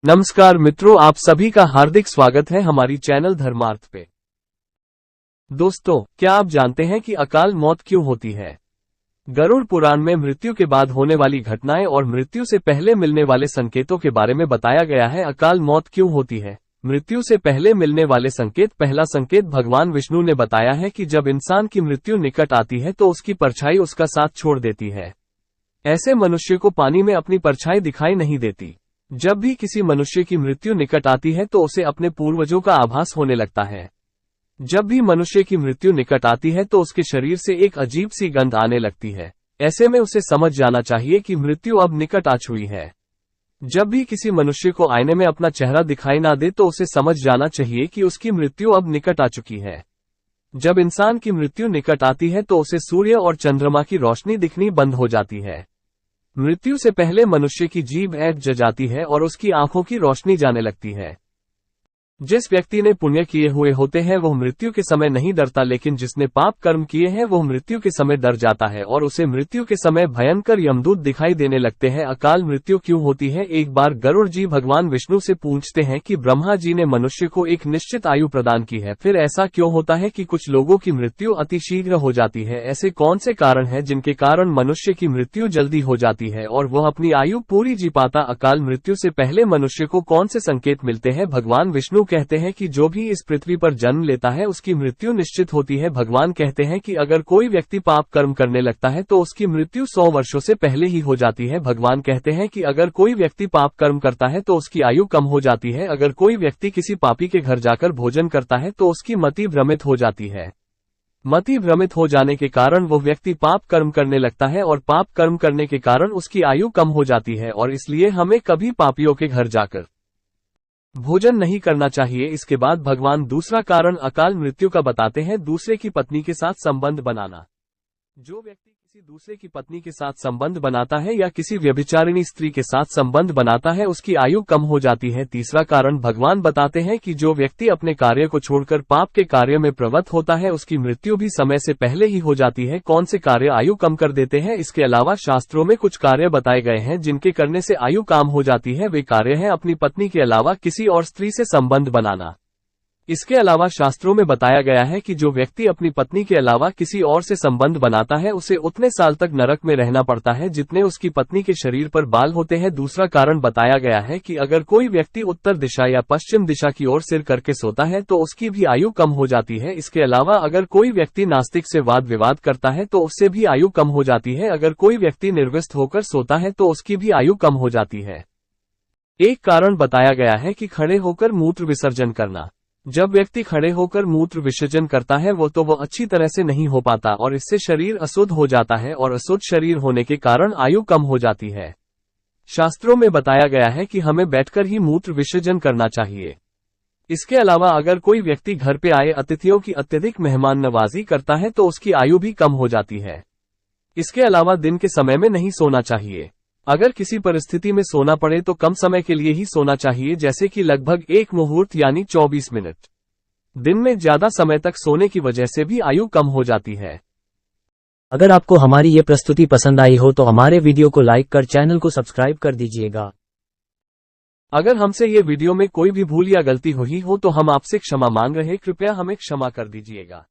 नमस्कार मित्रों, आप सभी का हार्दिक स्वागत है हमारी चैनल धर्मार्थ पे। दोस्तों, क्या आप जानते हैं कि अकाल मौत क्यों होती है? गरुड़ पुराण में मृत्यु के बाद होने वाली घटनाएं और मृत्यु से पहले मिलने वाले संकेतों के बारे में बताया गया है। अकाल मौत क्यों होती है? मृत्यु से पहले मिलने वाले संकेत। पहला संकेत भगवान विष्णु ने बताया है कि जब इंसान की मृत्यु निकट आती है तो उसकी परछाई उसका साथ छोड़ देती है। ऐसे मनुष्य को पानी में अपनी परछाई दिखाई नहीं देती। जब भी किसी मनुष्य की मृत्यु निकट आती है तो उसे अपने पूर्वजों का आभास होने लगता है। जब भी मनुष्य की मृत्यु निकट आती है तो उसके शरीर से एक अजीब सी गंध आने लगती है। ऐसे में उसे समझ जाना चाहिए कि मृत्यु अब निकट आ चुकी है। जब भी किसी मनुष्य को आईने में अपना चेहरा दिखाई ना दे तो उसे समझ जाना चाहिए कि उसकी मृत्यु अब निकट आ चुकी है। जब इंसान की मृत्यु निकट आती है तो उसे सूर्य और चंद्रमा की रोशनी दिखनी बंद हो जाती है। मृत्यु से पहले मनुष्य की जीभ ऐंठ जाती है और उसकी आंखों की रोशनी जाने लगती है। जिस व्यक्ति ने पुण्य किए हुए होते हैं वह मृत्यु के समय नहीं डरता, लेकिन जिसने पाप कर्म किए हैं वह मृत्यु के समय डर जाता है और उसे मृत्यु के समय भयंकर यमदूत दिखाई देने लगते हैं। अकाल मृत्यु क्यों होती है? एक बार गरुड़ जी भगवान विष्णु से पूछते हैं कि ब्रह्मा जी ने मनुष्य को एक निश्चित आयु प्रदान की है, फिर ऐसा क्यों होता है कि कुछ लोगों की मृत्यु अतिशीघ्र हो जाती है? ऐसे कौन से कारण हैं जिनके कारण मनुष्य की मृत्यु जल्दी हो जाती है और वह अपनी आयु पूरी जी पाता? अकाल मृत्यु से पहले मनुष्य को कौन से संकेत मिलते हैं? भगवान विष्णु कहते हैं कि जो भी इस पृथ्वी पर जन्म लेता है उसकी मृत्यु निश्चित होती है। भगवान कहते हैं कि अगर कोई व्यक्ति पाप कर्म करने लगता है तो उसकी मृत्यु 100 वर्षों से पहले ही हो जाती है। भगवान कहते हैं कि अगर कोई व्यक्ति पाप कर्म करता है तो उसकी आयु कम हो जाती है। अगर कोई व्यक्ति किसी पापी के घर जाकर भोजन करता है तो उसकी मति भ्रमित हो जाती है। मति भ्रमित हो जाने के कारण वो व्यक्ति पाप कर्म करने लगता है और पाप कर्म करने के कारण उसकी आयु कम हो जाती है, और इसलिए हमें कभी पापियों के घर जाकर भोजन नहीं करना चाहिए। इसके बाद भगवान दूसरा कारण अकाल मृत्यु का बताते हैं, दूसरे की पत्नी के साथ संबंध बनाना। जो व्यक्ति किसी दूसरे की पत्नी के साथ संबंध बनाता है या किसी व्यभिचारिणी स्त्री के साथ संबंध बनाता है उसकी आयु कम हो जाती है। तीसरा कारण भगवान बताते हैं कि जो व्यक्ति अपने कार्य को छोड़कर पाप के कार्य में प्रवृत्त होता है उसकी मृत्यु भी समय से पहले ही हो जाती है। कौन से कार्य आयु कम कर देते हैं? इसके अलावा शास्त्रों में कुछ कार्य बताए गए हैं जिनके करने से आयु कम हो जाती है। वे कार्य हैं अपनी पत्नी के अलावा किसी और स्त्री से संबंध बनाना। इसके अलावा शास्त्रों में बताया गया है कि जो व्यक्ति अपनी पत्नी के अलावा किसी और से संबंध बनाता है उसे उतने साल तक नरक में रहना पड़ता है जितने उसकी पत्नी के शरीर पर बाल होते हैं। दूसरा कारण बताया गया है कि अगर कोई व्यक्ति उत्तर दिशा या पश्चिम दिशा की ओर सिर करके सोता है तो उसकी भी आयु कम हो जाती है। इसके अलावा अगर कोई व्यक्ति नास्तिक से वाद विवाद करता है तो उससे भी आयु कम हो जाती है। अगर कोई व्यक्ति निर्विष्ट होकर सोता है तो उसकी भी आयु कम हो जाती है। एक कारण बताया गया है कि खड़े होकर मूत्र विसर्जन करना। जब व्यक्ति खड़े होकर मूत्र विसर्जन करता है वो अच्छी तरह से नहीं हो पाता और इससे शरीर अशुद्ध हो जाता है, और अशुद्ध शरीर होने के कारण आयु कम हो जाती है। शास्त्रों में बताया गया है कि हमें बैठकर ही मूत्र विसर्जन करना चाहिए। इसके अलावा अगर कोई व्यक्ति घर पे आए अतिथियों की अत्यधिक मेहमान नवाजी करता है तो उसकी आयु भी कम हो जाती है। इसके अलावा दिन के समय में नहीं सोना चाहिए। अगर किसी परिस्थिति में सोना पड़े तो कम समय के लिए ही सोना चाहिए, जैसे कि लगभग 1 मुहूर्त यानी 24 मिनट। दिन में ज्यादा समय तक सोने की वजह से भी आयु कम हो जाती है। अगर आपको हमारी ये प्रस्तुति पसंद आई हो तो हमारे वीडियो को लाइक कर चैनल को सब्सक्राइब कर दीजिएगा। अगर हमसे ये वीडियो में कोई भी भूल या गलती हुई हो तो हम आपसे क्षमा मांग रहे, कृपया हमें क्षमा कर दीजिएगा।